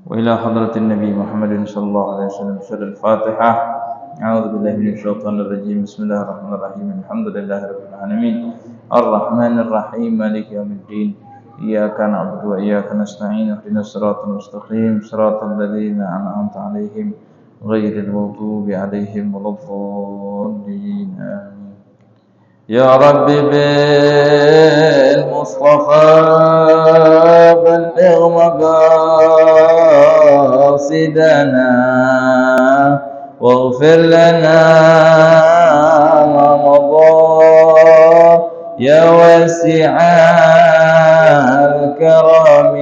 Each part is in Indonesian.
وإلى حضرة النبي محمد صلى الله عليه وسلم. سورة الفاتحة. أعوذ بالله من الشيطان الرجيم. بسم الله الرحمن الرحيم. الحمد لله رب العالمين الرحمن الرحيم مالك يوم الدين إياك نعبد وإياك نستعين اهدنا الصراط المستقيم صراط الذين أنعمت عليهم غير المغضوب عليهم ولا الضالين آمين. يا رب بالمصطفى بلغ مقاصدنا واغفر لنا ما مضى يا واسع الكرم.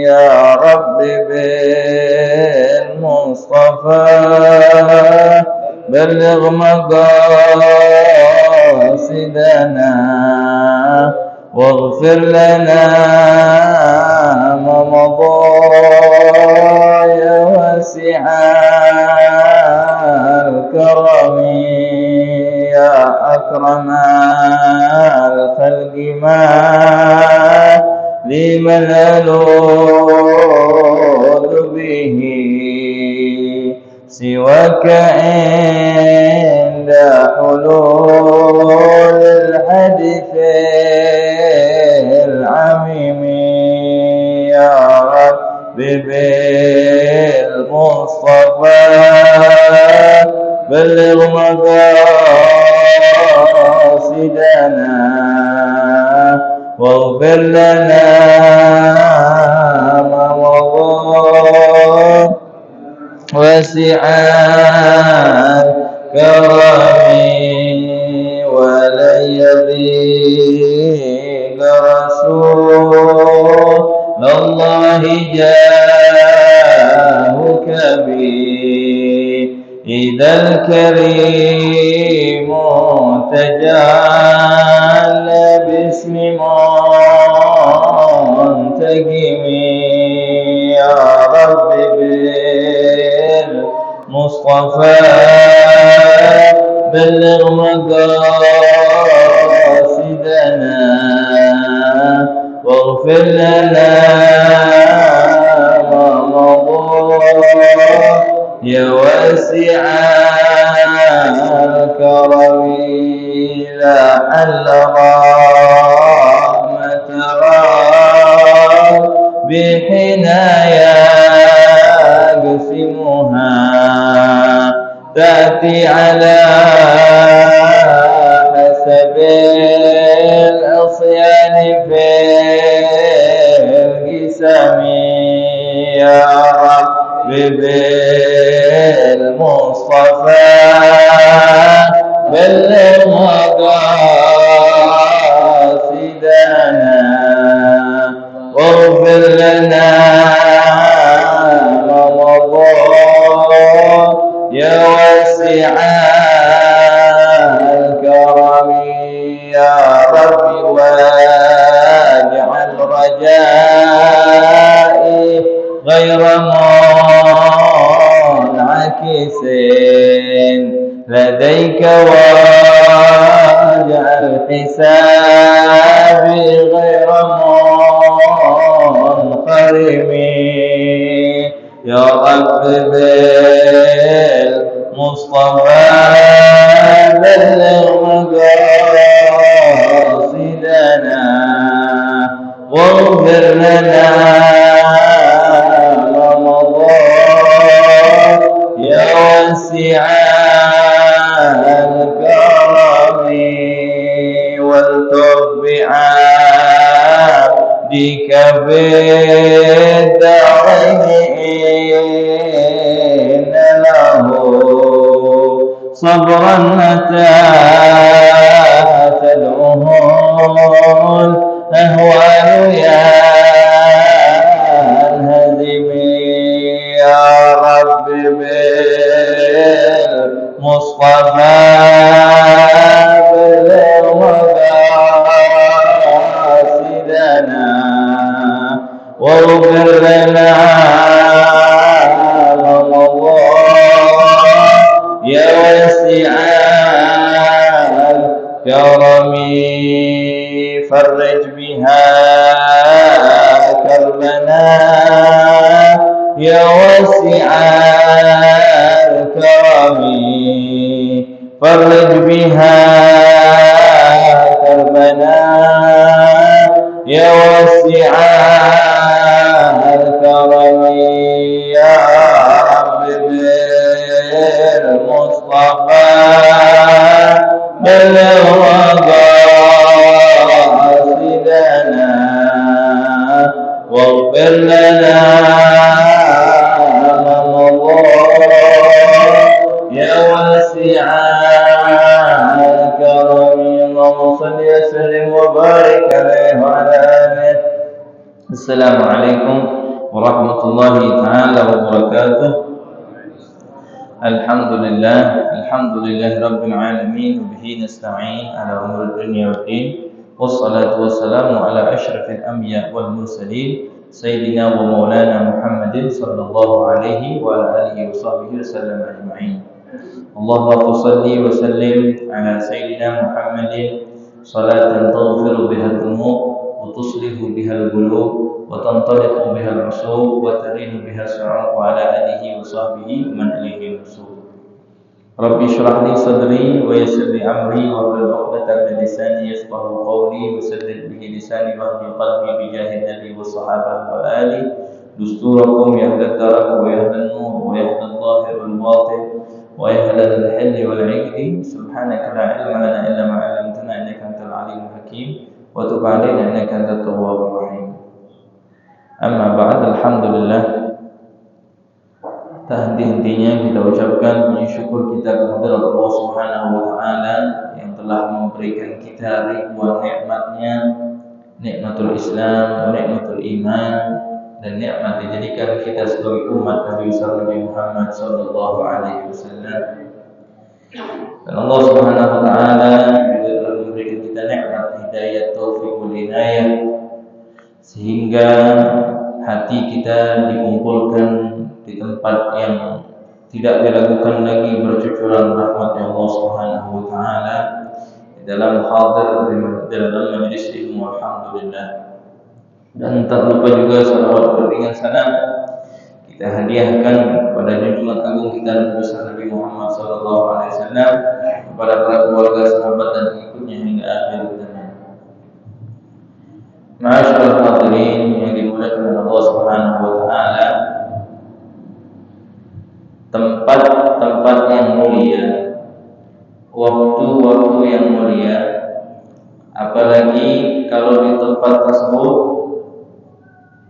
يا رب بالمصطفى بلغ مقاصدنا واغفر لنا ما مضى يا واسع الكرم. يا أكرم الخلق ما لمن ألوذ به سواك عند حلول الحدث العميم. يا رب بالمصطفى بلغ مقاصدنا واغفر لنا ما مضى واسع الكرم. ولن يضيق رسول الله جاهك بي إذا الكريم تجلى باسم منتقم. يا رب بالمصطفى بلغ مقاصدنا واغفر لنا ما مضى يا واسع الكرم. لعل رحمة بحنايا يقسمها تأتي على حسب العصيان في القسم. يا رب بالمصطفى بلغ مقاصدنا واغفر لنا ما مضى يا واسع الكرم. يا رب واجعل رجائي غير منعكس لديك واجعل حسابي غير منقرم. يا رب بالمصطفى بلغ مقاصدنا واغفر لنا ما مضى يا واسع الكرم. والتف بعبدك بالدارين له صبرا متى تدعوه الأهوال يا الهزم. يا رب بالمصطفى بلغ مقاصدنا واغفر لنا ما مضى يا واسع الكرم. فرج بها كربنا يا واسع الكرم فرج بها كربنا يا واسع الكرم يا رب بالمصطفى بلغ قاصدنا واغفر لنا ما مضى يا واسع الكرم اللهم صل وسلم وبارك عليه وعلى آله. السلام عليكم ورحمة الله تعالى وبركاته. الحمد لله رب العالمين وبه نستعين على أمور الدنيا والدين والصلاة والسلام على أشرف الأنبياء والمرسلين سيدنا ومولانا محمد صلى الله عليه وعلى آله وصحبه وسلم أجمعين. اللهم صل وسلم على سيدنا محمد صلاة تغفر بها الذنوب وتصلح بها القلوب وتنطلق بها العصور وترين بها الصعوب وعلى آله وصحبه من إليه النشور. رب اشرح لي صدري ويسر لي أمري واحلل عقدة من لساني يفقهوا قولي وسدد به لساني واهد قلبي بجاه النبي والصحابة وآله. دستوركم يا أهل الدرك ويا أهل النور ويا أهل الظاهر والباطن ويا أهل الحل والعقد سبحانك لا علم لنا إلا ما علمتنا إنك أنت العليم الحكيم وتب علينا إنك أنت التواب الرحيم. Amma ba'd, alhamdulillah, tak henti-hentinya kita ucapkan puji syukur kita kepada Allah Subhanahu wa taala yang telah memberikan kita ribuan nikmatnya, nikmatul Islam, nikmatul iman, dan nikmat dijadikan kita sebagai umat Nabi Muhammad sallallahu alaihi wasallam. Dan Allah Subhanahu wa taala juga telah memberikan kita nikmat hidayah, taufik wal inayah, sehingga hati kita dikumpulkan di tempat yang tidak diragukan lagi bercucuran rahmat Allah Subhanahu wa taala di dalam hadir di dalam majlis ilmu, alhamdulillah. Dan tak lupa juga salawat beriringan salam kita hadiahkan kepada junjungan agung kita Nabi Muhammad sallallahu alaihi wasallam, kepada para keluarga, sahabat dan pengikutnya hingga akhir zaman. Ma'asyiral hadirin yang dimuliakan oleh Allah Subhanahu wa taala, tempat-tempat yang mulia, waktu-waktu yang mulia, apalagi kalau di tempat tersebut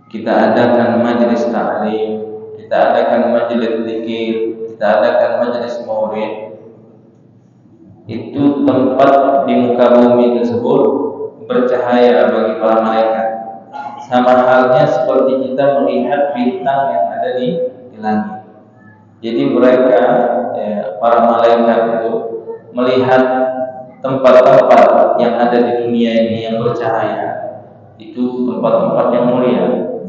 kita adakan majelis ta'lim, kita adakan majelis zikir, kita adakan majelis maulid. Itu tempat di muka bumi tersebut bercahaya bagi para malaikat, sama halnya seperti kita melihat bintang yang ada di langit. Jadi mereka, para malaikat itu melihat tempat-tempat yang ada di dunia ini yang bercahaya, itu tempat-tempat yang mulia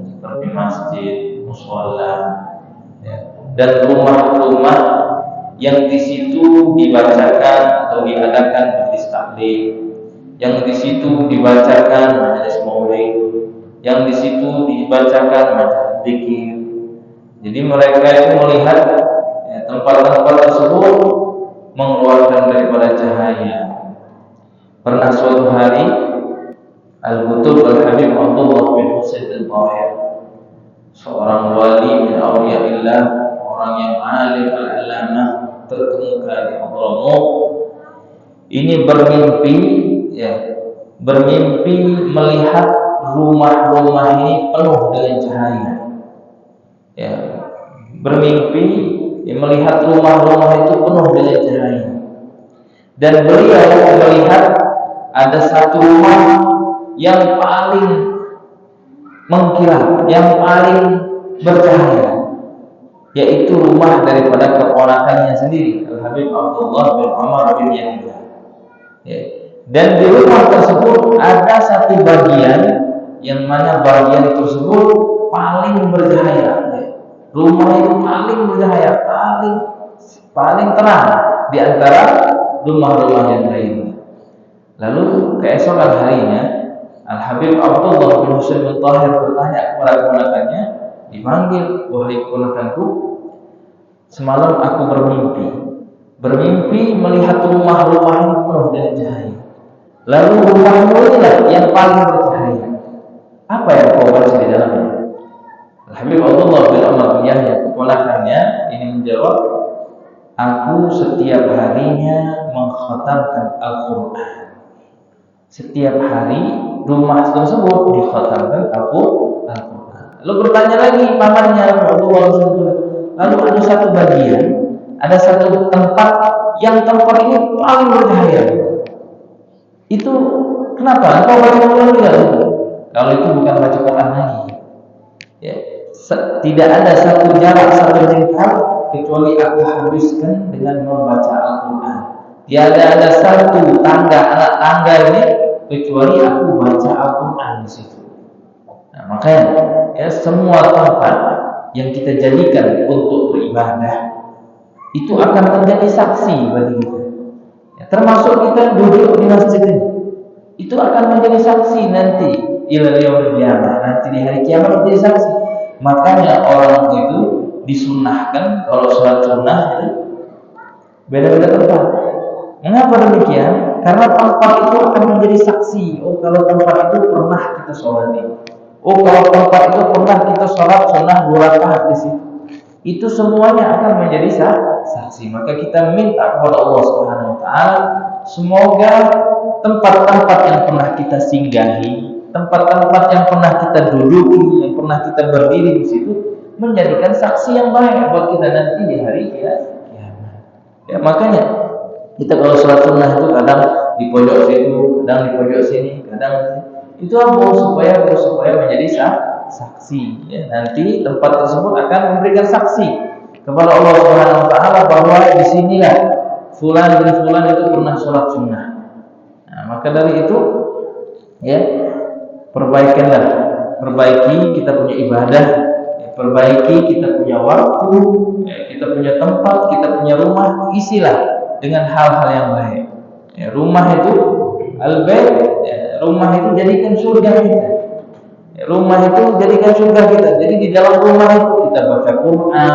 seperti masjid, mushola, dan rumah-rumah yang di situ dibacakan atau diadakan majelis taklim, yang di situ dibacakan majelis maulid, yang di situ dibacakan majelis zikir. Jadi mereka itu melihat tempat-tempat tersebut mengeluarkan daripada cahaya. Pernah suatu hari Al-Qutb Al-Habib Abdullah bin Husain Al-Tahir, seorang wali min awliyaillah, orang yang alim al-alamah terkemuka di Hadramaut, ini bermimpi melihat rumah-rumah ini penuh dengan cahaya. Bermimpi melihat rumah-rumah itu penuh dengan cahaya. Dan beliau melihat ada satu rumah yang paling mengkilat, yang paling bercahaya, yaitu rumah daripada keponakannya sendiri, Al-Habib Abdullah bin Umar bin Yahya. Dan di rumah tersebut ada satu bagian yang mana bagian tersebut paling bercahaya. Rumah itu paling bercahaya, paling terang di antara rumah-rumah yang lain. Lalu keesokan harinya Al-Habib Abdullah bin Husain Al-Tahir bertanya kepada keponakannya, dipanggil, wahai keponakanku, semalam aku bermimpi melihat rumah-rumah ini penuh dengan cahaya. Lalu rumahmu inilah yang paling bercahaya. Apa yang kau baca di dalamnya? Habib Abdullah bin Umar bin Yahya, keponakannya, ini menjawab, aku setiap harinya mengkhatamkan Al-Quran. Setiap hari rumah tersebut dikhatamkan Al-Quran. Lalu bertanya lagi pamannya Abdullah bin Umar, lalu ada satu bagian, ada satu tempat yang tempat ini paling bercahaya. Itu kenapa? Engkau baca Quran tidak? Kalau itu bukan baca Quran lagi. Ya, tidak ada satu jarak satu jengkal kecuali aku habiskan dengan membaca Al-Quran. Tiada ada satu tangga anak tangga ini kecuali aku baca Al-Quran di situ. Nah, makanya ya semua tempat yang kita jadikan untuk beribadah itu akan menjadi saksi bagi kita. Ya, termasuk kita duduk di masjid ini, itu akan menjadi saksi nanti ila yaumil qiyamah, nanti di hari kiamat menjadi saksi. Makanya orang itu disunnahkan kalau sholat sunnah itu beda-beda tempat. Mengapa demikian? Karena tempat itu akan menjadi saksi. Oh, kalau tempat itu pernah kita sholat ini. Oh, kalau tempat itu pernah kita sholat sunnah 2 rakaat di situ. Itu semuanya akan menjadi saksi. Maka kita minta kepada Allah Subhanahu wa taala, semoga tempat-tempat yang pernah kita singgahi, tempat-tempat yang pernah kita duduki, yang pernah kita berdiri di situ menjadikan saksi yang baik buat kita nanti di hari kiamat. Ya, makanya kita kalau sholat sunnah itu kadang di pojok situ, kadang di pojok sini, kadang itu apa supaya menjadi saksi. Ya, nanti tempat tersebut akan memberikan saksi kepada Allah Subhanahu wa taala bahwa di sinilah fulan bin fulan itu pernah sholat sunnah. Nah, maka dari itu ya perbaiki kita punya ibadah, ya, perbaiki kita punya waktu, ya, kita punya tempat, kita punya rumah, isilah dengan hal-hal yang baik. Ya, rumah itu al-bait, ya, rumah itu jadikan surga kita. Ya, rumah itu jadikan surga kita. Jadi di dalam rumah itu kita baca Quran,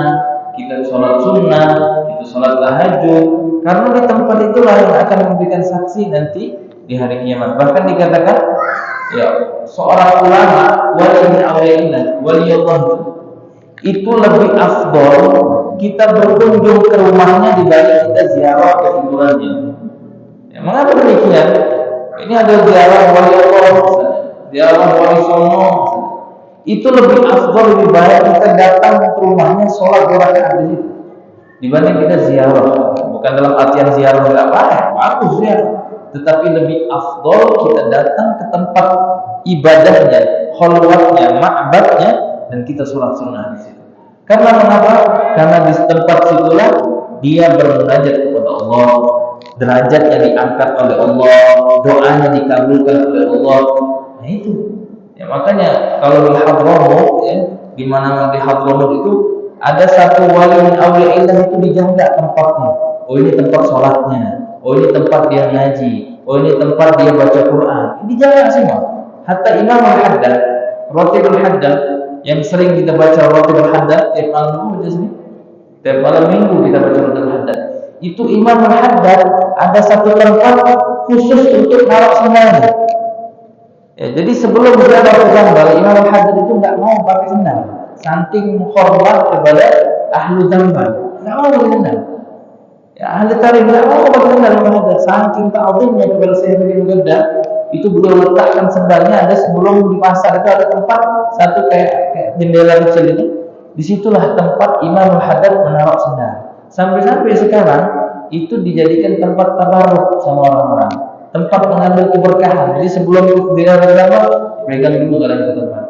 kita sholat sunnah, kita sholat tahajud. Karena di tempat itulah yang akan memberikan saksi nanti di hari kiamat. Bahkan dikatakan, ya, seorang ulama wali min awliyaillah, waliyullah itu lebih afdol kita berkunjung ke rumahnya dibanding kita ziarah ke kuburannya. Ya, mengapa demikian? Ini ada ziarah wali Allah, ziarah wali Songo, itu lebih afdol, lebih baik kita datang ke rumahnya sholat 2 rakaat di situ dibanding kita ziarah. Bukan dalam artian ziarah tidak baik, bagus ziarah, tetapi lebih afdol kita datang ke tempat ibadahnya, khalwatnya, ma'badnya, dan kita sholat sunnah di situ. Karena mengapa? Karena di tempat situlah dia bermunajat kepada Allah, derajatnya diangkat oleh Allah, doanya dikabulkan oleh Allah. Nah itu. Ya, makanya kalau di Hadramut, ya, di mana di Hadramut itu ada satu wali min awliyaillah itu dijaga tempatnya. Oh, ini tempat sholatnya. Oh, ini tempat dia ngaji. Oh, ini tempat dia baca Quran. Dijaga semua. Hatta Imam Al-Haddad, Ratib Al-Haddad yang sering kita baca Ratib Al-Haddad tiap malam tiap malam minggu kita baca Ratib Al-Haddad. Itu Imam Al-Haddad ada satu tempat khusus untuk naruh sendal. Ya, jadi sebelum berada di sandal, Imam Al-Haddad itu enggak mau pakai sandal. Saking hormat kepada ahlu dzamban, enggak mau pakai sandal. Ya, ahli tarikh enggak mau pakai sandal Imam Al-Haddad, saking ta'zimnya kepada Syekh bin Muqaddam. Itu beliau letakkan sendalnya ada sebelum di pasar itu ada tempat satu kayak jendela kecil itu. Disitulah tempat Imam Al-Haddad menaruh sendal. Sampai sekarang itu dijadikan tempat tabarruk sama orang-orang, tempat mengambil keberkahan. Jadi sebelum dia berdakwah, pegang dulu kalau itu tempat.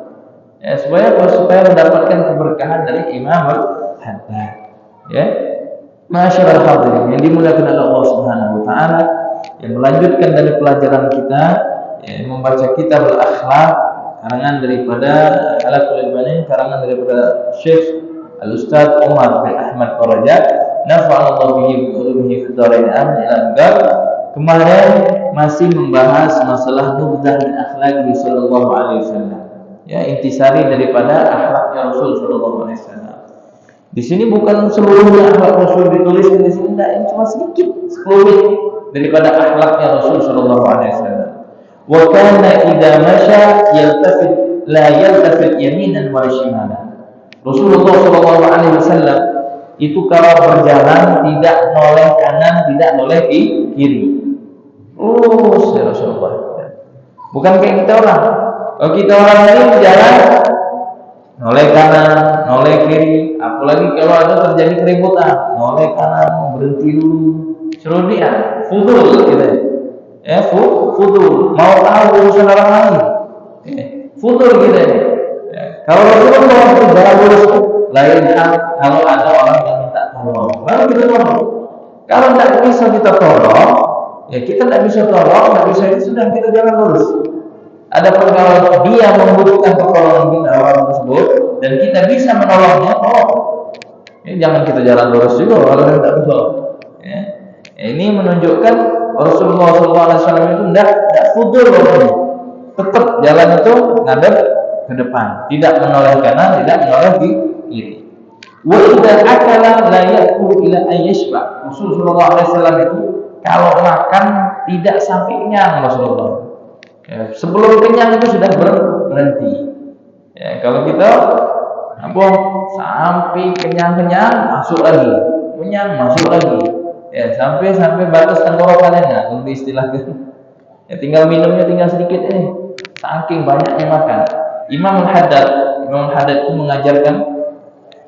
Ya, supaya mendapatkan keberkahan dari Imam Al-Haddad. Ya, masyaallah hadirin yang dimuliakan oleh Allah Subhanahu wa taala. Yang melanjutkan dari pelajaran kita, ya, membaca kitab Al-Akhlaq karangan daripada Alaqul Banin, karangan daripada Syekh Al-Ustaz Umar bin Ahmad Qarajat, nafa'allahu bihi wa ulumihi fid dharain amin. Kemarin masih membahas masalah nubdah min akhlaq Rasulullah sallallahu alaihi wasallam. Ya, intisari daripada akhlaknya akhlaknya Rasul Shallallahu Alaihi Wasallam. Di sini bukan seluruhnya akhlak Rasul ditulis di sini, tidak, ini cuma sedikit, sekelumit daripada akhlaknya Rasul Shallallahu Alaihi Wasallam. Wa kana idza masya yaltafit la yaltafit yaminan wa shimalan. Rasulullah Shallallahu Alaihi Wasallam itu kalau berjalan tidak noleh kanan, tidak noleh kiri. Lurus ya Rasulullah. Bukan kayak kita orang. Kalau kita orang ini berjalan noleh kanan, noleh kiri. Apalagi kalau ada terjadi keributan, noleh kanan, berhenti dulu. Suruh dia, fudul gitu ya. Fudul. Mau tahu urusan orang lain. Fudul gitu ya. Kalau Rasulullah itu jalan lurus, lain hal kalau ada orang yang minta tolong, baru kita tolong. Kalau tidak bisa kita tolong, ya kita tidak bisa tolong, tidak bisa itu sudah kita jalan lurus. Adapun kalau dia membutuhkan pertolongan kita orang tersebut dan kita bisa menolongnya, tolong. Ini jangan kita jalan lurus juga kalau tidak bisa. Ya. Ini menunjukkan Rasulullah SAW itu tidak fudul orangnya. Tetap jalan itu ngadep ke depan, tidak menoleh kanan, tidak menoleh di kiri. Wa idza akala la yakulu ila ayyashba. Rasulullah SAW itu kalau makan tidak sampai kenyang Rasulullah. Ya, sebelum kenyang itu sudah berhenti. Ya, kalau kita sampai kenyang masuk lagi, kenyang masuk lagi. Ya, sampai batas tenggorokannya nggak, kalau diistilahkan. Ya, tinggal minumnya tinggal sedikit ini. Saking banyaknya makan. Imam Al-Haddad itu mengajarkan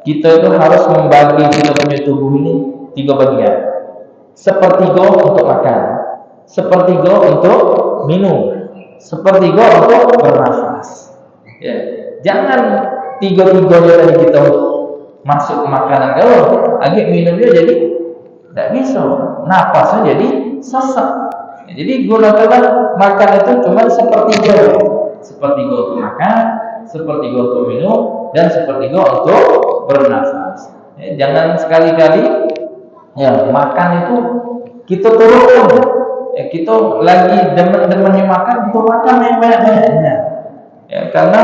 kita itu harus membagi kita punya tubuh ini 3 bagian. Sepertiga untuk makan, sepertiga untuk minum, sepertiga untuk bernafas. Ya, jangan 3-3-nya tadi kita masuk ke makanan, kalau agak minumnya jadi tidak bisa, nafasnya jadi sesak. Ya, jadi gunakanlah makan itu cuma sepertiga untuk makan, sepertiga untuk minum, dan sepertiga untuk bernafas. Ya, jangan sekali-kali ya makan itu kita turunkan. Ya, kita lagi demen-demennya makan, kita makan yang banyak-banyaknya. Ya, karena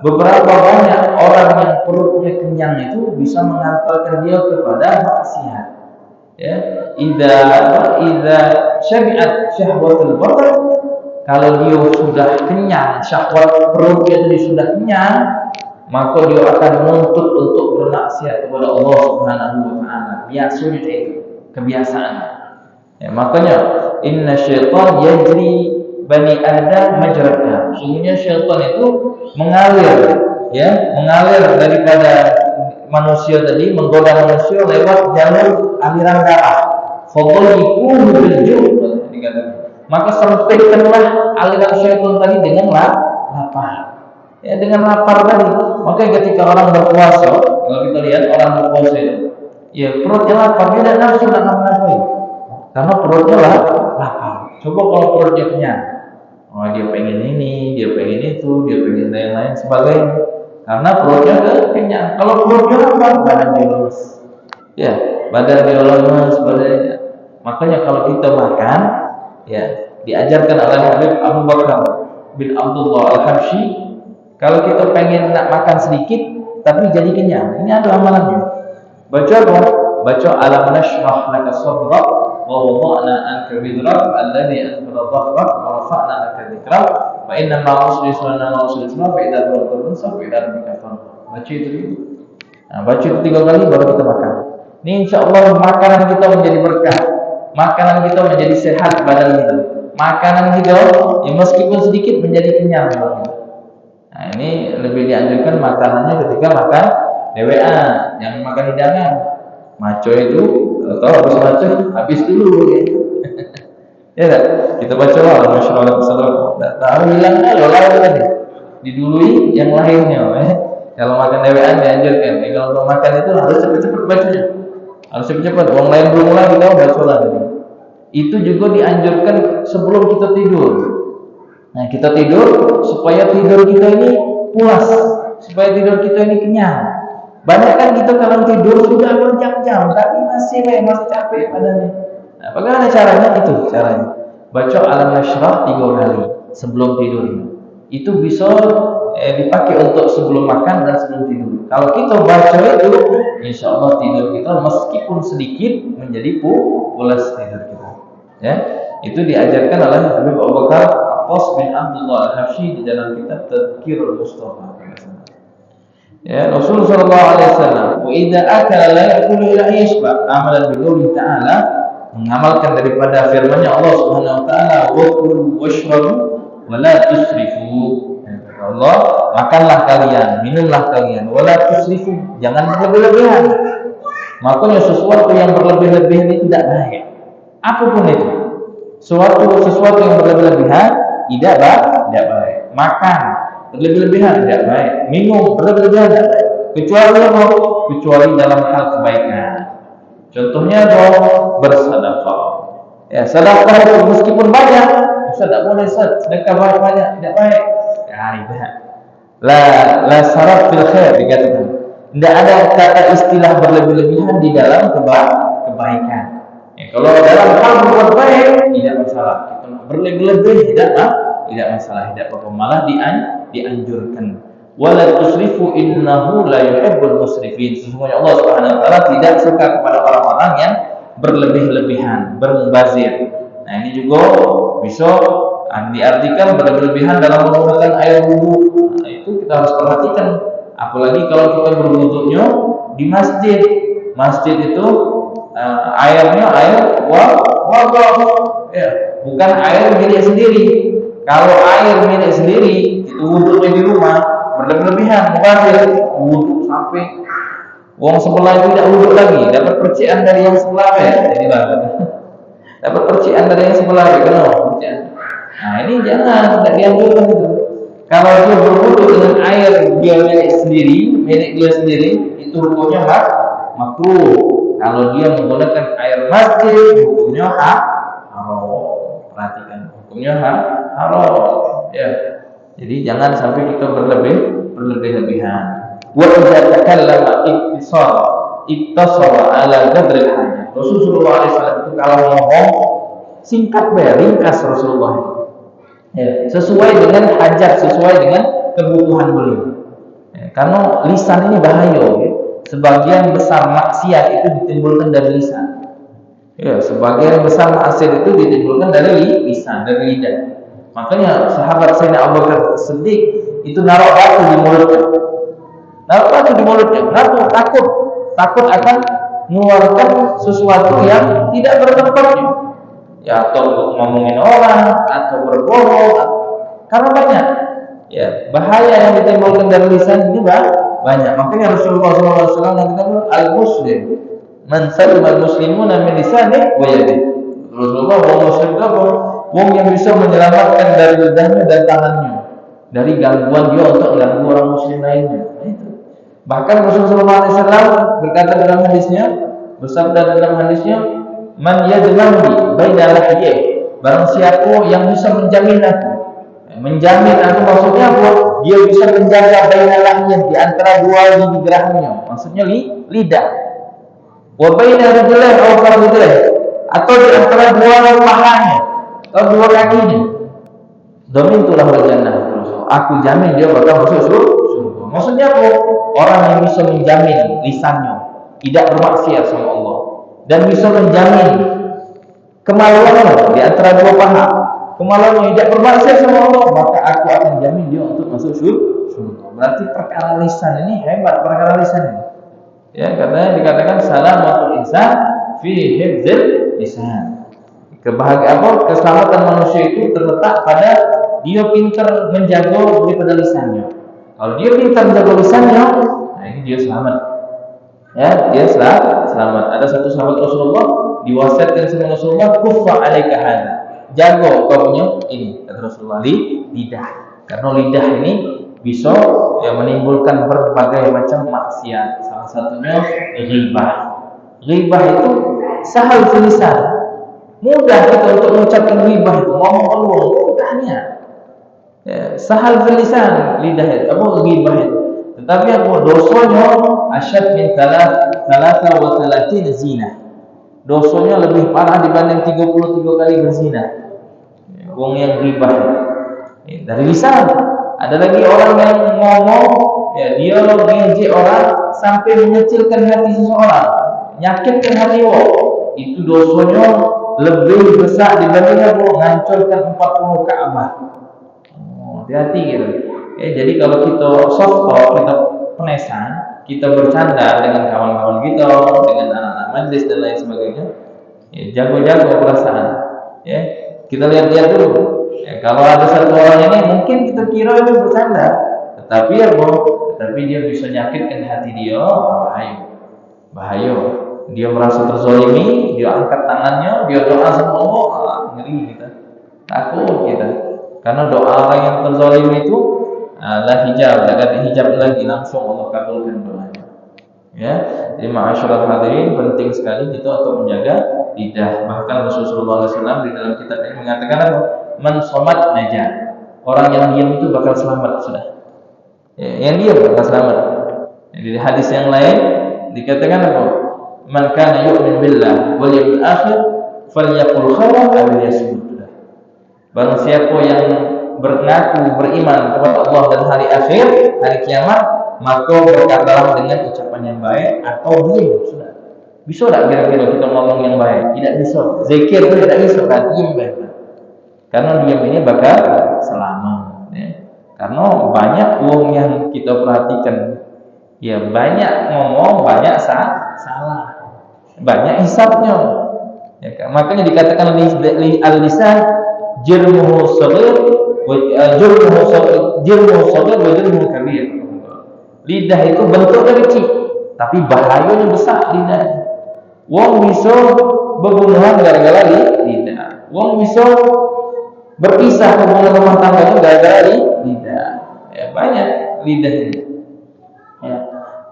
beberapa banyak orang yang perutnya kenyang itu bisa mengantarkan dia kepada maksiat. Ya, idza syabi'at syahwatul batn, kalau dia sudah kenyang, syahwat perutnya itu sudah kenyang, maka dia akan menuntut untuk bermaksiat kepada Allah Subhanahu wa taala. Biasanya itu kebiasaan. Ya, makanya inna syaitan yajri bani adam majrad. Sungguhnya syaitan itu mengalir daripada manusia tadi, menggoda manusia lewat jalur aliran darah. Fadhliquhu bil jub' dikatakan. Maka sempitkanlah aliran syaitan tadi dengan lapar. Ya, dengan lapar tadi. Maka ketika orang berpuasa, kalau kita lihat orang berpuasa itu, ya perutnya lapar, dia tidak nafsu nak ngapa-ngapain. Karena perutnya lapar. Coba kalau perutnya kenyang, dia pengen ini, dia pengen itu, dia pengen lain-lain sebagainya. Karena perutnya kenyang. Kalau perutnya lapar, badan dia lemes. Ya, badan dia lemes, badannya. Makanya kalau kita makan, ya diajarkan oleh Habib Abu Bakar bin Abdullah Al-Habsyi, kalau kita pengen nak makan sedikit tapi jadi kenyang, ini ada amalannya. Baca apa? Baca alam nashrah laka sadrak wa wada'na anka wizrak alladhi anqadha dhahrak wa rafa'na laka dhikrak fa inna ma'al usri yusra wa usri yusra fa idza faragta fansab fa idza rabbika farghab. Baca itu dulu. Nah, baca itu 3 kali baru kita makan. Ini insyaallah makanan kita menjadi berkah. Makanan kita menjadi sehat badan kita. Makanan kita ya meskipun sedikit menjadi kenyang. Nah, ini lebih dianjurkan makanannya ketika makan DWA, jangan makan hidangan. Maco itu atau habis maco habis dulu gitu. Ya tak? Kita baca lah masyaallah sallallahu alaihi wasallam. Hilang lalu tadi. Didului yang lainnya Kalau makan DWA dianjurkan. Kalau makan itu harus cepat-cepat bacanya. Harus cepat-cepat. Orang lain belum mulai kita baca lah. Itu juga dianjurkan sebelum kita tidur. Nah, kita tidur supaya tidur kita ini puas, supaya tidur kita ini kenyang. Banyak kan kita kalau tidur sudah berjam-jam, tapi masih capek badannya. Nah, bagaimana caranya? Itu caranya. Baca alam nashrah 3 kali sebelum tidur. Itu bisa dipakai untuk sebelum makan dan sebelum tidur. Kalau kita baca itu, insya Allah tidur kita meskipun sedikit menjadi pulas tidur kita. Ya, itu diajarkan oleh Habib Abu Bakar Abbas bin Abdullah Al-Habsyi di dalam kitab Tadhkirul Mustafa. Ya, Rasulullah sallallahu alaihi wasallam, "Wa idza akala la ya'kulu illa yashba." Amalan biqouli ta'ala, mengamalkan daripada firman-Nya Allah Subhanahu wa taala, "Wa kulu washrabu wa la tusrifu." Ya, Allah, makanlah kalian, minumlah kalian, wa la tusrifu, jangan berlebih-lebihan. Makanya sesuatu yang berlebih-lebihan itu tidak baik. Apapun itu. Sesuatu yang berlebih-lebihan tidak baik. Makan berlebih-lebihan tidak baik, minum berlebih-lebihan tidak baik, kecuali dalam hal kebaikan. Contohnya bersedekah. Ya, sedekah itu meskipun banyak, tidak boleh sedekah banyak tidak baik. Ya, tidak. La syarat fil khair dikatakan. Tidak ada kata istilah berlebih-lebihan di dalam kebaikan. Ya, kalau dalam hal berbuat baik tidak masalah. Kita berlebih-lebih tidak masalah, tidak apa-apa, malah dianjurkan. Wala tusrifu innahu la yuhibbul musrifin. Sesungguhnya Allah Subhanahu wa taala tidak suka kepada orang-orang yang berlebih-lebihan, bermubazir. Nah, ini juga bisa diartikan berlebih-lebihan dalam menggunakan air wudu. Nah, itu kita harus perhatikan. Apalagi kalau kita berwudunya di masjid. Masjid itu airnya air wadah, ya, bukan air milik sendiri. Kalau air milik sendiri itu wudhunya di rumah berlebihan, mubazir, wudhu sampai wong sebelah itu tidak wudhu lagi, dapat percikan dari yang sebelah ya, jadi dapat percikan dari yang sebelah ya, kenal percikan. Nah, ini jangan, tidak dianjurkan itu. Kalau dia berwudhu dengan air dia milik dia sendiri, itu hukumnya makruh. Kalau dia menggunakan air masjid, hukumnya haram. Perhatikan, hukumnya haram. Ya. Jadi jangan sampai kita berlebih-lebihan. Wa idza takallama iktasara ala qadril hajat. Rasulullah SAW itu kalau ngomong singkat ringkas Rasulullah. Ya, sesuai dengan hajat, sesuai dengan kebutuhan beliau. Ya, karena lisan ini bahaya, ya. Sebagian besar maksiat itu ditimbulkan dari lisan. Ya, sebagian besar maksiat itu ditimbulkan dari lisan, dari lidah. Makanya sahabat Sayyidina Abu Bakar Siddiq itu naruh batu di mulutnya. Takut akan mengeluarkan sesuatu yang tidak bertempatnya. Ya, atau ngomongin orang, atau berbohong, karena banyak. Ya, bahaya yang ditimbulkan dari lisan ini banyak. Makanya Rasulullah SAW mengatakan al-muslim man salima al-muslimuna min lisanihi wa yadihi. Rasulullah muslim itu wong yang bisa menyelamatkan dari lidahnya dan tangannya dari gangguan dia untuk mengganggu orang muslim lainnya. Itu. Bahkan Rasulullah SAW berkata dalam hadisnya, bersabda dalam hadisnya, man yajlamni baina lahyih, barang siapa yang bisa menjamin aku. Menjamin aku maksudnya apa? Dia bisa menjaga baina lahyih, di antara dua gigi gerahnya, maksudnya lidah. Wa baina rijlihi aw farjihi, atau di antara dua pahanya atau dua kakinya. Domin itulah jannah. Aku jamin dia bakal masuk surga. Maksudnya apa? Orang yang bisa menjamin lisannya tidak bermaksiat sama Allah dan bisa menjamin kemaluannya di antara dua paha, kemaluannya tidak bermaksiat sama Allah, maka aku akan jamin dia untuk masuk surga. Berarti perkara lisan ini hebat, perkara lisan ini. Ya, katanya dikatakan salamatul insan fi hifdzil lisan. Keselamatan manusia itu terletak pada dia pintar menjaga daripada lisannya. Kalau dia pintar menjaga lisannya, nah ini dia selamat. Ya, dia selamat. Ada satu sahabat Rasulullah diwasiatkan sama Rasulullah, kuffa alaika hada. Jaga kau punya ini, kata Rasulullah, lidah. Karena lidah ini bisa ya menimbulkan berbagai macam maksiat. Salah satunya ghibah. Ghibah itu sahal lisan. Mudah kita untuk mengucapkan ghibah itu, ngomong Allah, mudahnya. Ya, sahal lisan, lidah itu, apa ghibah itu. Tetapi apa dosanya asyad min thalatha wa thalathin zina. Dosanya lebih parah dibanding 33 kali berzina. Wong yang ghibah dari lisan. Ada lagi orang yang ngomong, ya dia ngejek orang sampai mengecilkan hati seseorang, nyakitkan hati orang. Itu dosanya lebih besar dibanding menghancurkan 40 Ka'bah. Hati-hati gitu. Jadi kalau kita soft talk, kita penesan, kita bercanda dengan kawan-kawan kita, dengan anak-anak majlis dan lain sebagainya, jago-jago perasaan. Kita lihat-lihat dulu. Kalau ada satu orang ini mungkin kita kira itu bercanda, tetapi dia bisa nyakitkan hati dia, bahaya. Dia merasa terzalimi, dia angkat tangannya, dia doa sama Allah, ngeri kita, takut kita. Karena doa orang yang terzalimi itu lah hijab, ada hijab lagi, langsung Allah kabulkan doanya. Jadi ma'asyiral hadirin, penting sekali kita untuk menjaga lidah. Bahkan Rasulullah SAW di dalam kitab ini mengatakan apa? Man somat najah. Orang yang diam itu bakal selamat sudah. Yang diam bakal selamat. Di hadis yang lain dikatakan apa? Man kana yu'min billah wal yawmil akhir falyaqul khairan aw liyasmut. Barang siapa yang mengaku beriman kepada Allah dan hari akhir, hari kiamat, maka berkatalah dengan ucapan yang baik atau diam sudah. Bisa tak kira-kira kita ngomong yang baik? Tidak bisa. Zikir itu tidak bisa, diam baik. Karena diam ini bakal selamat. Karena banyak uang yang kita perhatikan, banyak ngomong, banyak salah, banyak hisabnya. Makanya dikatakan al-lisan jirmuhu saghir wa jirmuhu kabir. Lidah itu bentuknya kecil, tapi bahayanya besar lidah. Wong bisa berbunuhan gara-gara lidah. Wong bisa berpisah hubungan rumah tangganya gara-gara lidah. Banyak lidah ini.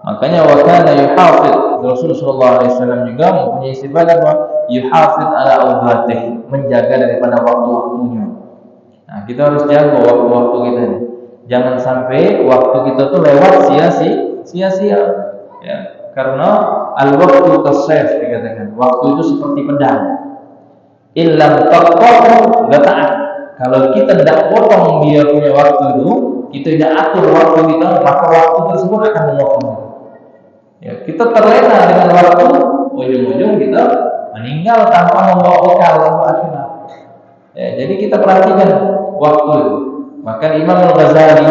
Makanya wakana yuhafid, Rasulullah SAW juga mempunyai sifat apa? Yuhafid ala awqatih, menjaga daripada waktu-waktunya. Nah, kita harus jaga waktu-waktu kita ini. Jangan sampai waktu kita tuh lewat sia-sia. Karena al-waqtu kasayf dikatakan. Waktu itu seperti pedang. Illam taqtahu gata'at. Kalau kita tidak potong dia punya waktu itu, kita tidak atur waktu kita, maka waktu tersebut akan memotong. Kita terlena dengan waktu, ujung-ujung kita meninggal tanpa membawa bekal untuk akhirat. Jadi kita perhatikan waktu itu. Bahkan Imam Al-Ghazali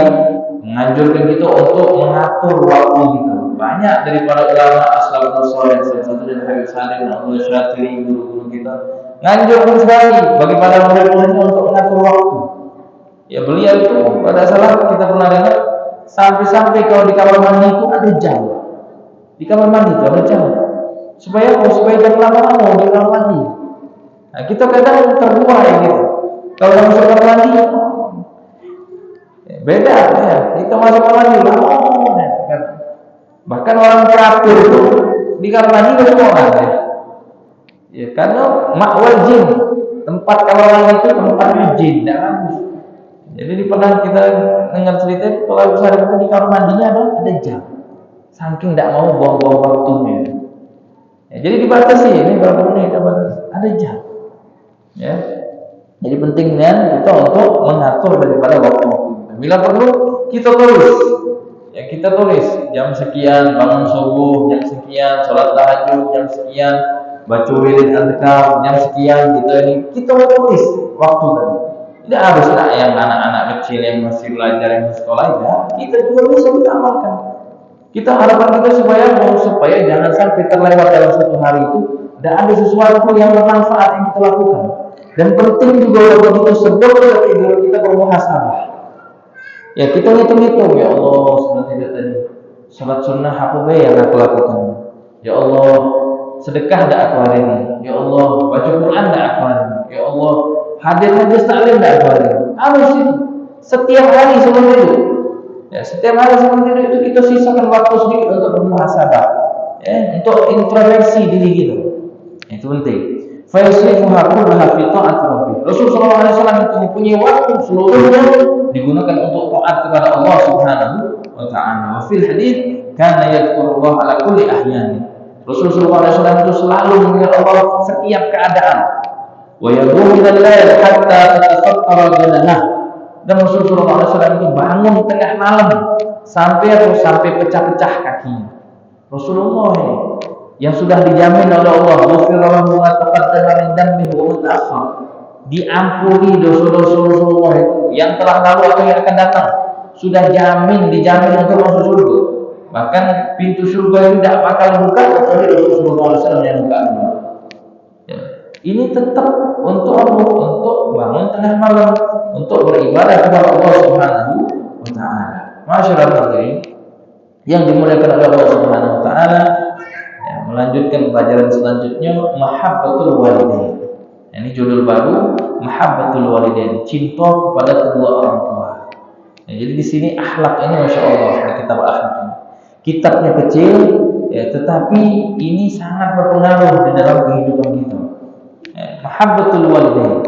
menganjurkan kita untuk mengatur waktu kita. Banyak daripada ulama as-salafus saleh, salah satu dari Habib Salim Abdul Syatiri, guru-guru kita, nganjurkan sekali bagi para murid-muridnya untuk mengatur waktu. Beliau itu pada saat kita pernah dengar sampai-sampai kalau di kamar mandi itu ada jam. Di kamar mandi itu ada jam. Supaya jangan lama-lama di kamar mandi. Nah, kita kadang terbuai gitu. Kalau masuk kamar mandi beda kita masuk kamar mandi lama. Bahkan orang kafir itu di kamar mandi ada orang karena makwal jin, tempat kamar mandi itu tempatnya jin, tidak bagus. Jadi pernah kita dengar cerita kalau besar itu di kamar mandinya ada jam, saking tidak mau buang-buang waktunya. Jadi dibatasi ini berapa menit ada jam. Jadi pentingnya kita untuk mengatur daripada waktu. Bila perlu kita tulis. Kita tulis jam sekian bangun subuh, jam sekian sholat tahajud, jam sekian baca wirid azkar, jam sekian kita tulis waktu tadi. Tidak haruslah yang anak-anak kecil yang masih belajar yang sekolah kita juga bisa kita amalkan. Kita harapan kita supaya jangan sampai terlewat dalam satu hari itu tidak ada sesuatu yang bermanfaat yang kita lakukan. Dan penting juga begitu sebelum kita bermuhasabah. Kita hitung-hitung, ya Allah, seperti tadi salat sunnah apa yang aku lakukan? Ya Allah, sedekah tak aku hari ini? Ya Allah, baca Quran tak aku hari ini? Ya Allah, hadir taklim tak aku hari ini? Harus itu setiap hari sebelum tidur. Setiap hari sebelum tidur itu kita sisakan waktu sedikit untuk bermuhasabah, untuk introspeksi diri kita. Itu penting. Faisrifuha kullaha fi ta'ati rabbih. Rasulullah SAW itu mempunyai waktu seluruhnya digunakan untuk taat kepada Allah Subhanahu wa ta'ala. Wa fil hadits kana yadhkurullah ala kulli ahyani. Rasulullah SAW itu selalu mengingat Allah setiap keadaan. Wa yaqumu bil lail hatta tatafakkara badanah. Dan Rasulullah SAW itu bangun tengah malam sampai pecah-pecah kakinya. Rasulullah ini yang sudah dijamin oleh Allah, ghufirallahu ma taqaddama min dhanbihi wa ma ta'akhkhar. Diampuni dosa-dosa Rasulullah itu yang telah lalu atau yang akan datang. Sudah dijamin untuk masuk surga. Bahkan pintu surga itu tidak bakal buka kecuali Rasulullah SAW yang buka. Ya. Ini tetap untuk apa? Untuk bangun tengah malam, untuk beribadah kepada Allah Subhanahu wa taala. Masyaallah hadirin yang dimuliakan oleh Allah Subhanahu wa taala, ya, melanjutkan pelajaran selanjutnya mahabbatul walidain. Ini judul baru, mahabbatul walidain, cinta kepada kedua orang tua. Ya, jadi di sini akhlak ini Masya Allah, kitab akhlak ini. Kitabnya kecil, ya, tetapi ini sangat berpengaruh di dalam kehidupan kita. Ya, mahabbatul walidain.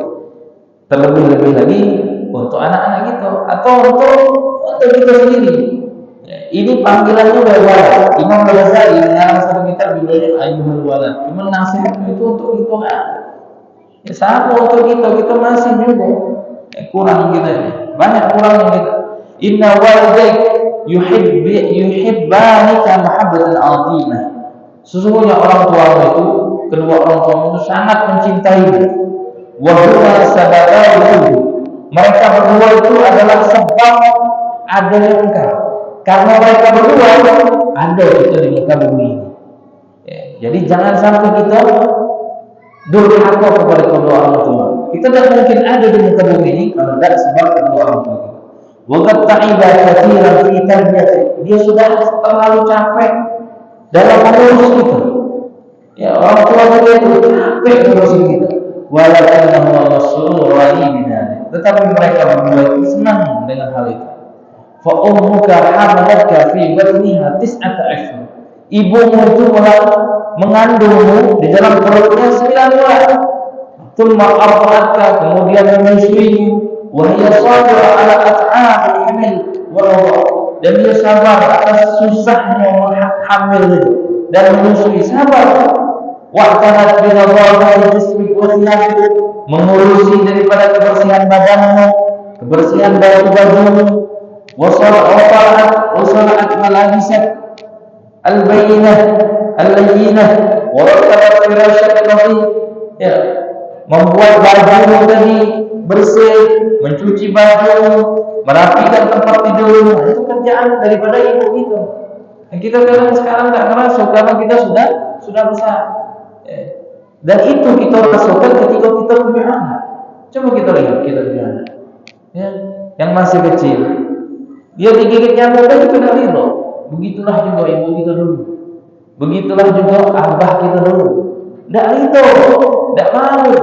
Terlebih-lebih lagi untuk anak-anak kita atau untuk kita sendiri. Ya, ini panggilannya wala. Imam Ghazali mengarang satu kitab judulnya Ayyuhul Walad. Cuma nasihat itu untuk kita kan. Ya, sama untuk kita masih juga kurang kita ini. Banyak kurangnya kita. Inna walidaik yuhibbanika mahabbatan 'azimah. Sesungguhnya orang tuamu itu, kedua orang tuamu itu sangat mencintaimu. Wa huwa sababu. Mereka berdua itu adalah sebab adanya engkau. Karena mereka berdua ada kita di muka bumi ini. Ya, jadi jangan sampai kita durhaka kepada kedua orang tua. Kita tidak mungkin ada di muka bumi ini kalau tidak sebab kedua orang tua kita. Waqad ta'iba katsiran fi tarbiyati. Dia sudah terlalu capek dalam mengurus kita. Ya, orang tua kita itu capek ngurusin kita. Walakinnahu masrurun bidzalik. Tetapi mereka berdua itu senang dengan hal itu. Fa ummuka hamalatka fi batniha 9 ashhur. Ibumu itu mengandungmu di dalam perutnya 9 bulan. Tsumma arda'atka, kemudian menyusuimu. Wa hiya sabira ala at'abil hamil wa radha'. Dan dia sabar atas susahnya hamil dan menyusui, sabar. Wa'tanat bi nadhafati jismik wa thiyabik, mengurusi daripada kebersihan badanmu, kebersihan baju-bajumu. Wasala'at malabisak al-bayyinah al-layyinah wa rattabat firasyak al-latif. Ya, membuat baju tadi bersih, mencuci baju, merapikan tempat tidurmu. Itu kerjaan daripada ibu kita. Dan kita kadang sekarang tak merasa karena kita sudah besar. Ya. Dan itu kita rasakan ketika kita punya anak. Coba kita lihat kita punya anak. Ya, yang masih kecil. Dia digigit nyamuk aja tidak ridho. Begitulah juga ibu kita dulu. Begitulah juga abah kita dulu. Tidak ridho, tidak mau,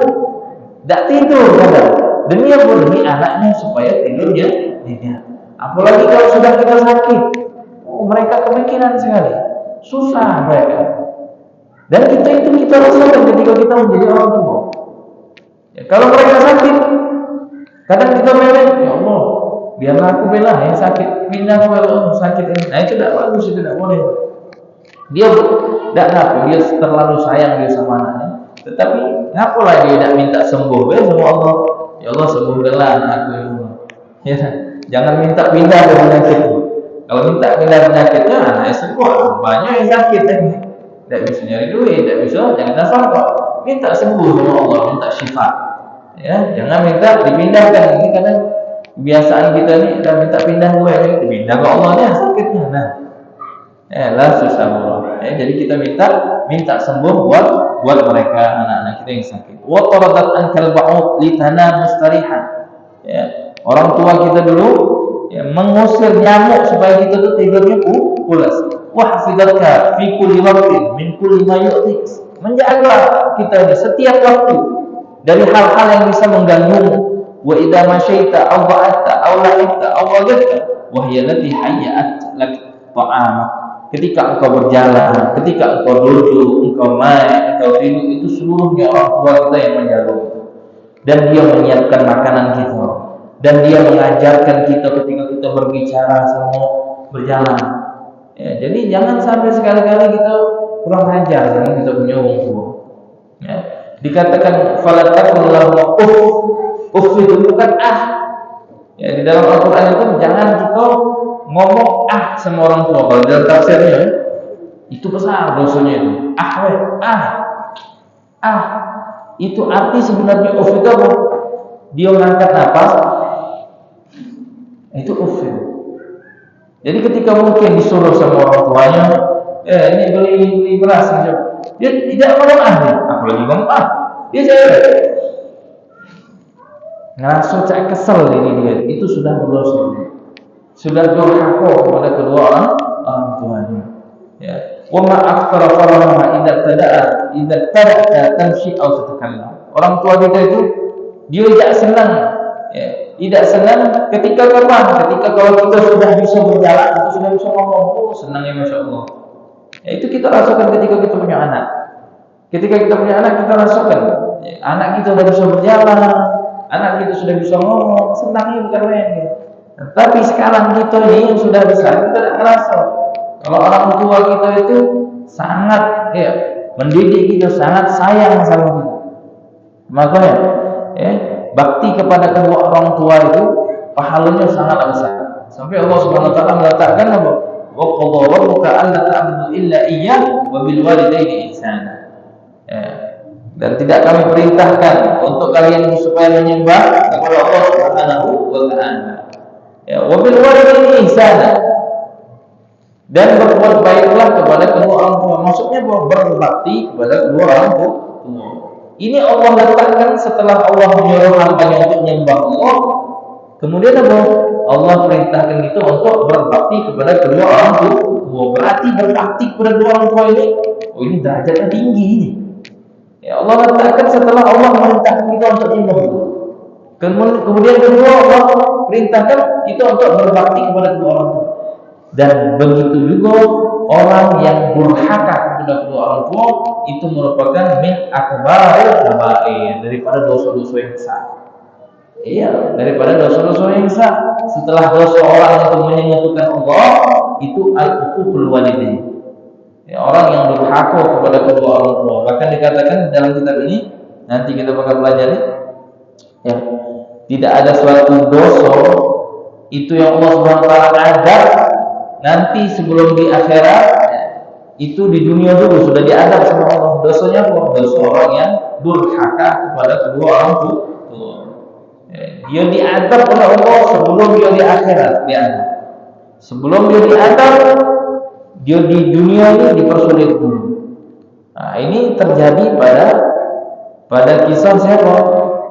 tidak tidur kadang. Demi apa? Demi anaknya supaya tidurnya tidak. Apalagi kalau sudah kita sakit, mereka kepikiran sekali. Susah mereka. Dan kita rasakan ketika kita menjadi orang tua. Ya, kalau mereka sakit, kadang kita bilang, ya Allah, biarlah aku bela yang sakit, pindah kalau sakit ini. Nah itu tidak bagus, itu tidak boleh. Dia tidak ngaku, dia terlalu sayang dia sama anaknya. Tetapi ngapalah dia tidak minta sembuh sama Allah. Ya Allah sembuhkanlah anakku ini. Ya, jangan minta pindah dari penyakit. Kalau minta pindah penyakitnya, anaknya sembuh. Banyak yang sakit ini. Tidak bisa nyari duit, tidak bisa, jangan dasar kok. Minta sembuh sama Allah, minta syifa. Ya, jangan minta dipindahkan. Ini kadang kebiasaan kita nih, kita minta pindah gue ini, dipindah ke Allah nya sakitnya. Nah, lah susah Allah. Ya, jadi kita minta sembuh buat mereka anak-anak kita yang sakit. Wa taradat ankal ba'ud litana mustarihan. Ya, orang tua kita dulu ya, mengusir nyamuk supaya kita tuh tidurnya pulas. Wa hafidatka fi kulli waqtin min kulli ma yu'tik. Menjaga kita setiap waktu dari hal-hal yang bisa mengganggumu. Wa idza masyaita aw ba'atta aw la'ibta aw wajadta wa hiya allati hayyat lak ta'amak. Ketika engkau berjalan, ketika engkau duduk, engkau main, engkau tidur, itu seluruhnya orang tua kita yang menjaga itu. Dan dia menyiapkan makanan kita. Dan dia mengajarkan kita ketika kita berbicara sama berjalan. Ya, jadi jangan sampai sekali-kali kita kurang ajar dengan kita punya orang tua. Ya, dikatakan falatakul lahu uff itu bukan Ya, di dalam Al-Quran itu jangan kita ngomong sama orang tua. Kalau dalam tafsirnya itu besar dosanya itu. Ah, itu arti sebenarnya itu apa? Dia mengangkat nafas, itu ufil. Jadi ketika mungkin disuruh sama orang tuanya, ini beli beras, dia tidak ngomong apalagi ngomong dia cewek. Ngerasa cak kesel ini dia, itu sudah berdosa, sudah durhaka kepada kedua orang tuanya. Ya, wa ma aktsara faraha idza tada'a tamshi aw tatakallam. Orang tua kita itu dia tidak senang, ya, tidak senang ketika kapan? Ketika kalau kita sudah bisa berjalan, kita sudah bisa ngomong, senangnya masya Allah. Ya, itu kita rasakan ketika kita punya anak. Ketika kita punya anak, kita rasakan ya, anak kita sudah bisa berjalan, anak kita sudah bisa ngomong, senangnya bukan main. Ya. Tapi sekarang kita ini yang sudah besar, kita tidak merasa. Kalau orang tua kita itu sangat ya, mendidik kita, sangat sayang sama kita. Makanya ya, bakti kepada kedua orang tua itu pahalanya sangat besar. Sampai Allah Subhanahu wa taala mengatakan apa? Wa qadha rabbuka alla ta'budu illa iyyah wa bil walidayni ihsana. Ya. Dan tidak kami perintahkan untuk kalian supaya menyembah kepada Allah Subhanahu wa taala. Ya, wa bil walidayni ihsana. Dan berbuat baiklah kepada kedua orang tua. Maksudnya bahwa berbakti kepada kedua orang tua. Ini Allah letakkan setelah Allah menyuruh hambanya untuk menyembah Allah. Kemudian apa? Allah perintahkan itu untuk berbakti kepada kedua orang tua. Berarti berbakti kepada kedua orang tua ini derajatnya tinggi ini. Ya, Allah letakkan setelah Allah memerintahkan kita untuk menyembah Allah. Kemudian kedua Allah perintahkan kita untuk berbakti kepada kedua orang tua. Dan begitu juga orang yang durhaka kepada kedua orang tua itu merupakan min akbaril kabair, daripada dosa-dosa yang besar. Iya, daripada dosa-dosa yang besar. Setelah dosa orang itu menyekutukan Allah, itu al-uququl walidain. Ya, orang yang durhaka kepada kedua orang tua. Bahkan dikatakan dalam kitab ini, nanti kita bakal pelajari, ya, tidak ada suatu dosa itu yang Allah Subhanahu wa taala adab nanti sebelum di akhirat, itu di dunia dulu sudah diadab sama Allah. Dosanya apa? Dosa orang yang durhaka kepada kedua orang tua. Dia diadab oleh Allah sebelum dia di akhirat diadab. Sebelum dia diadab, dia di dunia ini dipersulit dulu. Nah, ini terjadi pada kisah siapa?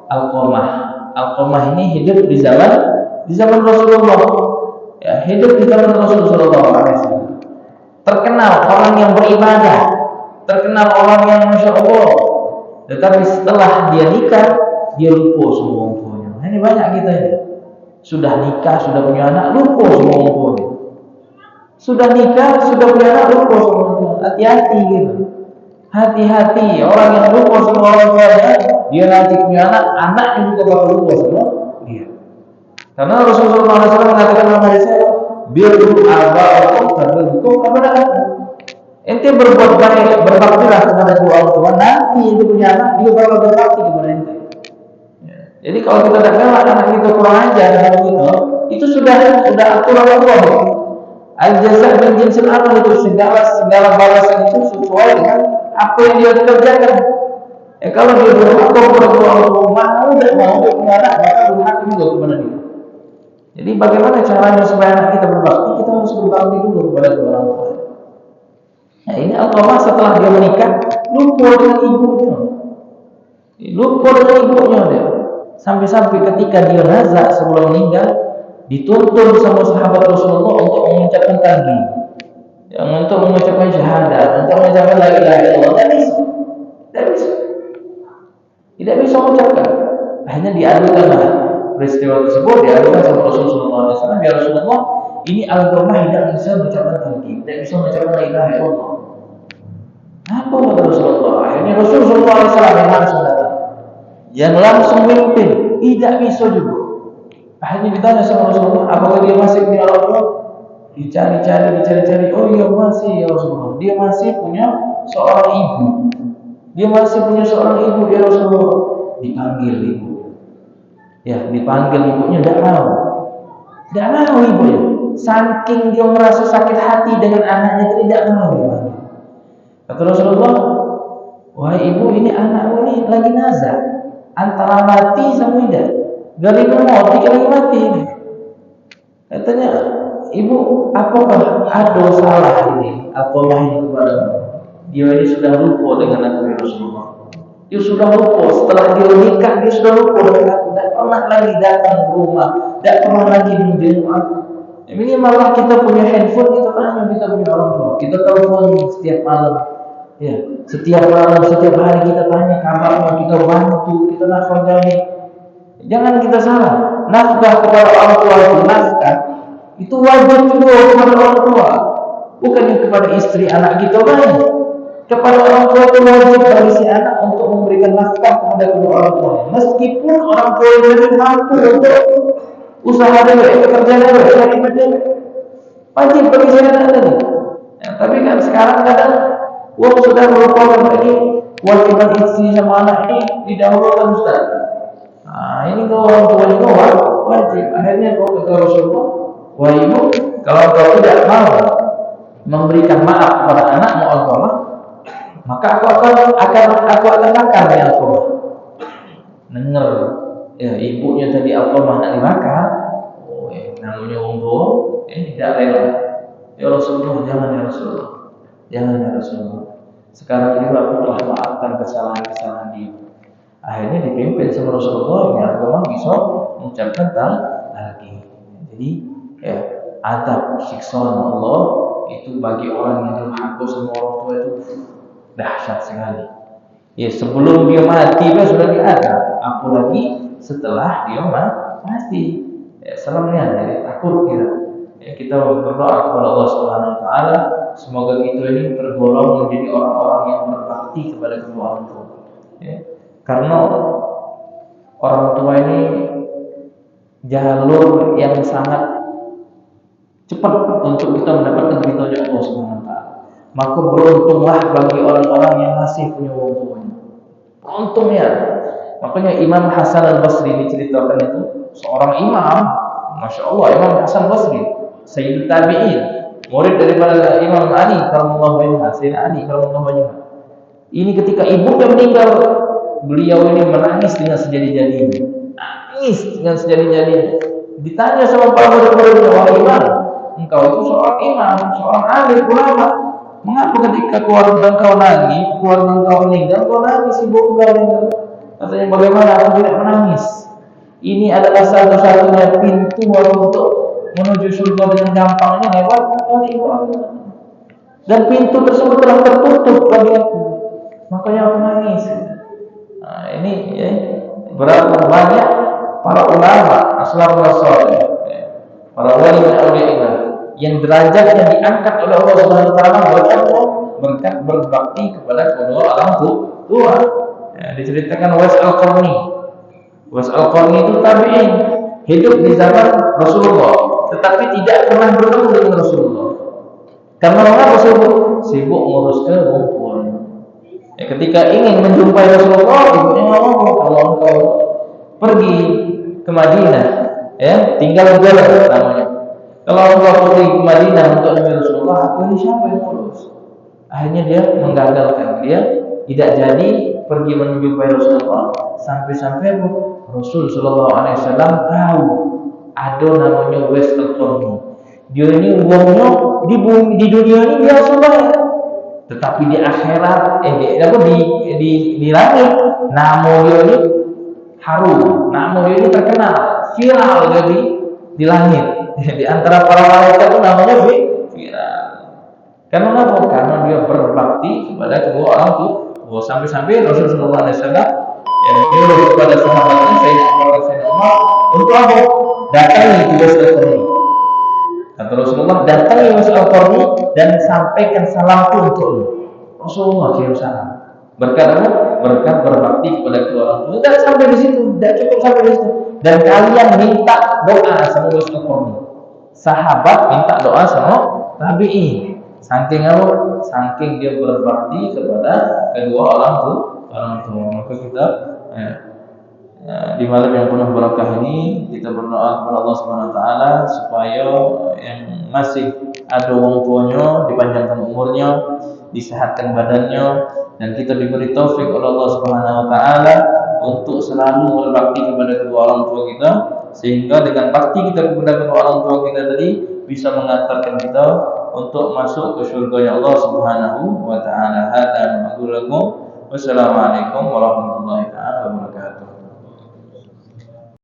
Alqamah. Alqamah ini hidup di zaman Rasulullah. Ya, hidup di zaman Rasulullah SAW. Terkenal orang yang beribadah, terkenal orang yang masya Allah. Tetapi setelah dia nikah, dia lupa semua orang tuanya. Nah, ini banyak kita ini. Sudah nikah, sudah punya anak, lupa semua orang tuanya. Sudah nikah, sudah punya anak, lupa semua orang tuanya. Hati-hati gitu. Hati-hati orang yang lupa semua orang tuanya, dia nanti punya anaknya juga bakal lupa semua dia. Karena Rasulullah SAW mengatakan dalam hadisnya, birru aba'akum tabi'ukum abna'akum. Ente berbuat baik, berbaktilah kepada kedua orang tua, nanti itu punya anak dia bakal berbakti kepada ente. Ya. Jadi kalau kita tidak galak anak kita kurang ajar dengan itu sudah aturan Allah. Al-jaza' min jinsil amal, itu segala balasan itu sesuai dengan apa yang dia kerjakan. Kalau dia berhak kepada kedua orang tua, mau dan mau punya anak, maka berhak juga kepada dia. Jadi bagaimana caranya supaya anak kita berbakti? Kita harus berbakti dulu kepada kedua orang tua. Nah, ini Alqamah setelah dia menikah lupa dengan ibunya. Lupa dengan ibunya dia. Sampai-sampai ketika dia nazak sebelum meninggal, dituntun sama sahabat Rasulullah untuk mengucapkan talbiyah, yang untuk mengucapkan syahadat, untuk mengucapkan la ilaha illallah. Tidak bisa mengucapkan. Hanya diadukanlah peristiwa tersebut, diadukan sama Rasulullah SAW. Ya Rasulullah, ini Alqamah tidak bisa mengucapkan talbiyah, tidak bisa mengucapkan la ilaha illallah. Apa kata Rasulullah? Akhirnya Rasulullah SAW yang langsung datang, yang langsung memimpin, tidak bisa juga. Akhirnya ditanya sama Rasulullah, apakah dia masih punya orang tua? Dicari-cari. Oh iya masih ya Rasulullah. Dia masih punya seorang ibu. Dia masih punya seorang ibu ya Rasulullah. Dipanggil ibu. Ya, dipanggil ibunya tidak mau. Tidak mau ibunya. Saking dia merasa sakit hati dengan anaknya, tidak mau ibunya. Kata Rasulullah, wahai ibu, ini anakmu ini lagi nazar antara mati sama tidak. Galimul maut, lagi mati ini. Katanya, ibu, apakah ada salah ini Allah ini kepadamu? Dia ini sudah lupa dengan aku ya Rasulullah. Dia sudah lupa setelah dia nikah, dia sudah lupa dengan aku. Tidak pernah lagi datang ke rumah, tidak pernah lagi menjenguk aku. Ini malah kita punya handphone, kita pernah kita punya orang tua, kita telepon setiap malam. Ya, setiap malam, setiap hari kita tanya kabarnya, kita bantu, kita nafkahi. Jangan kita salah, nafkah kepada orang tua itu nafkah itu wajib juga kepada orang tua, bukannya kepada istri anak kita kan. Kepada orang tua itu wajib bagi si anak untuk memberikan nafkah kepada kedua orang tua, meskipun orang tua itu mampu untuk usaha dulu, bekerja dulu, cari duit, wajib bagi si anak tadi. Ya, tapi kan sekarang kadang uang sudah merupakan lagi kewajiban istri sama anak ini didahulukan Ustaz. Nah, ini kalau orang tua itu wajib. Akhirnya kau kata Rasulullah, wah ibu, kalau kau tidak mau memberikan maaf kepada anakmu Al-Qamah, maka aku akan makan ya Al-Qamah. Dengar, ya ibunya tadi Al-Qamah nak dimakan, oh namanya umur, tidak rela. Ya Rasulullah, jangan ya Rasulullah, jangan ya Rasulullah. Sekarang ini aku telah maafkan kesalahan-kesalahan dia. Akhirnya dipimpin sama Rasulullah, yang Al-Qamah bisa mengucapkan lagi. Jadi ya, adab siksaan Allah itu bagi orang yang durhaka sama orang tua itu dahsyat sekali. Ya sebelum dia mati dia sudah diadab, apalagi setelah dia mati. Ya selamanya jadi takut kita. Ya, kita berdoa kepada Allah Subhanahu Wa Taala semoga kita ini tergolong menjadi orang-orang yang berbakti kepada kedua orang tua. Ya. Karena orang tua ini jalur yang sangat cepat untuk kita mendapatkan ridhonya Allah Subhanahu Wa Taala. Maka beruntunglah bagi orang-orang yang masih punya orang tuanya. Beruntungnya. Makanya Imam Hasan Al-Basri diceritakan itu seorang imam, Masya Allah, Imam Hasan Al-Basri, Sayyidul Tabi'in, murid daripada Imam Ali karamallahu wajhahu, Sayyidina Ali karamallahu wajhahu. Ini ketika ibunya meninggal, beliau ini menangis dengan sejadi-jadinya. Nangis dengan sejadi-jadinya. Ditanya sama para murid-muridnya, wahai imam, engkau itu seorang imam, seorang alim, ulama. Mengapa ketika keluarga engkau nangis, keluarga engkau meninggal, kau nangis, ibu engkau meninggal? Katanya, bagaimana aku tidak menangis? Ini adalah satu-satunya pintu untuk menuju surga dengan gampangnya lewat ibu aku. Dan pintu tersebut telah tertutup bagi aku. Makanya aku nangis. Nah, ini ya, berapa banyak para ulama as-salafus saleh, para wali dan auliya yang derajatnya diangkat oleh Allah Subhanahu wa taala berkat berbakti kepada kedua orang tua. Ya, diceritakan Uwais Al-Qarni. Uwais Al-Qarni itu tabi'in, hidup di zaman Rasulullah, tetapi tidak pernah bertemu dengan Rasulullah. Karena mengapa sibuk ngurus ke wong. Ya, ketika ingin menjumpai Rasulullah, ibunya ngomong, kalau engkau pergi ke Madinah, ya tinggal jalan namanya. Kalau engkau pergi ke Madinah untuk menemui Rasulullah, aku ini siapa yang ngurus? Akhirnya dia menggagalkan, dia tidak jadi pergi menjumpai Rasulullah sampai-sampai Rasul Shallallahu Alaihi Wasallam tahu ada namanya Uwais Al-Qarni. Dia ini uangnya di dunia ini biasa banget. Tetapi di akhirat, di langit, nama dia ini harum, nama dia ini terkenal, viral jadi di langit. Di antara para malaikat itu namanya viral. Karena apa? Karena dia berbakti kepada kedua orang tua. Sampai-sampai Rasulullah SAW yang menyuruh kepada sahabatnya Sayyidina Umar untuk apa? Datangi Uwais Al-Qarni. Kata Rasulullah, datangi Uwais Al-Qarni dan sampaikan salamku untukmu. Rasulullah kirim salam. Berkat apa? Berkat berbakti kepada kedua orang tua. Tidak sampai di situ, tidak cukup sampai di situ. Dan kalian minta doa sama Uwais Al-Qarni. Sahabat minta doa sama tabi'in. Saking apa? Saking dia berbakti kepada kedua orang tua. Maka kita Di malam yang penuh barakah ini kita berdoa kepada Allah Subhanahu wa taala supaya yang masih ada orang tuanya dipanjangkan umurnya, disehatkan badannya, dan kita diberi taufik oleh Allah Subhanahu wa taala untuk selalu berbakti kepada kedua orang tua kita, sehingga dengan bakti kita kepada kedua orang tua kita tadi bisa mengantarkan kita untuk masuk ke surga Allah Subhanahu wa taala. Hada ma aqulu lakum. Wassalamualaikum warahmatullahi taala wabarakatuh.